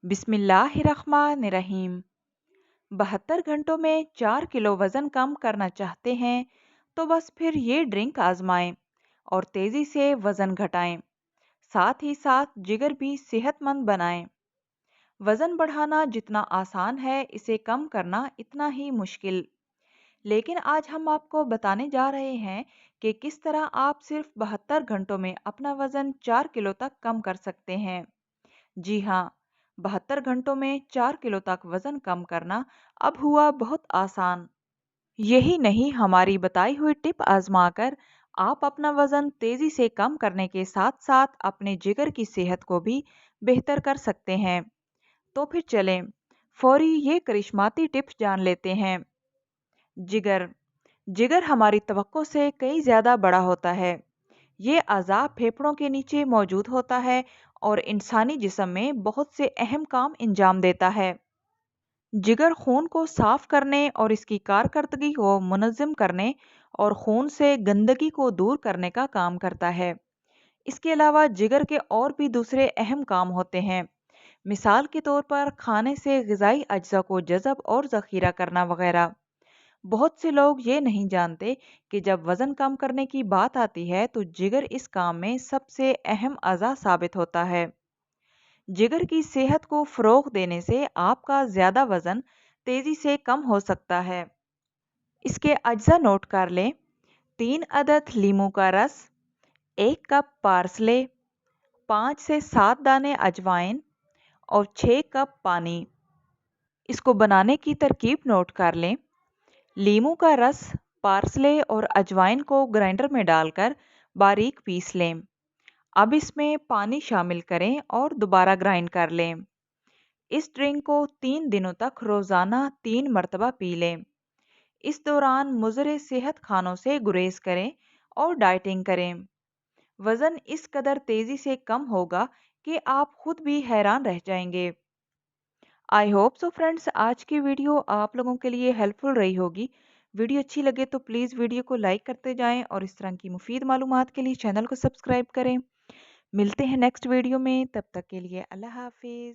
बिस्मिल्लाहिर्रहमानिर्रहीम। 72 घंटों में 4 किलो वजन कम करना चाहते हैं तो बस फिर ये ड्रिंक आजमाएं और तेजी से वजन घटाएं। साथ ही साथ जिगर भी सेहतमंद बनाएं। वजन बढ़ाना जितना आसान है, इसे कम करना इतना ही मुश्किल। लेकिन आज हम आपको बताने जा रहे हैं कि किस तरह आप सिर्फ 72 घंटों में अपना वजन 4 किलो तक कम कर सकते हैं। जी हाँ, 72 घंटों में 4 किलो तक वजन कम करना अब हुआ बहुत आसान। यही नहीं, हमारी बताई हुई टिप आजमाकर आप अपना वजन तेजी से कम करने के साथ साथ अपने जिगर की सेहत को भी बेहतर कर सकते हैं। तो फिर चलें, फौरी ये करिश्माती टिप्स जान लेते हैं। जिगर जिगर हमारी तवक्को से कई ज्यादा बड़ा होता है। ये अज़ा फेफड़ों के नीचे मौजूद होता है और इंसानी जिस्म में बहुत से अहम काम अंजाम देता है। जिगर खून को साफ करने और इसकी कारकर्दगी को मुनज़्ज़म करने और खून से गंदगी को दूर करने का काम करता है। इसके अलावा जिगर के और भी दूसरे अहम काम होते हैं। मिसाल के तौर पर खाने से ग़िज़ाई अज्जा को जज़ब और ज़ख़ीरा करना वगैरह। बहुत से लोग ये नहीं जानते कि जब वजन कम करने की बात आती है तो जिगर इस काम में सबसे अहम अज़ा साबित होता है। जिगर की सेहत को फ़रोग़ देने से आपका ज़्यादा वजन तेज़ी से कम हो सकता है। इसके अज्जा नोट कर लें: 3 अदद लीमू का रस, 1 कप पार्सले, 5 से 7 दाने अजवाइन और 6 कप पानी। इसको बनाने की तरकीब नोट कर लें: लीमू का रस, पार्सले और अजवाइन को ग्राइंडर में डालकर बारीक पीस लें। अब इसमें पानी शामिल करें और दोबारा ग्राइंड कर लें। इस ड्रिंक को 3 दिनों तक रोज़ाना 3 मरतबा पी लें। इस दौरान मुज़र सेहत खानों से गुरेज करें और डाइटिंग करें। वज़न इस कदर तेज़ी से कम होगा कि आप खुद भी हैरान रह जाएंगे। आई होप सो फ्रेंड्स, आज की वीडियो आप लोगों के लिए हेल्पफुल रही होगी। वीडियो अच्छी लगे तो प्लीज़ वीडियो को लाइक करते जाएं और इस तरह की मुफीद मालूमात के लिए चैनल को सब्सक्राइब करें। मिलते हैं नेक्स्ट वीडियो में, तब तक के लिए अल्लाह हाफिज़।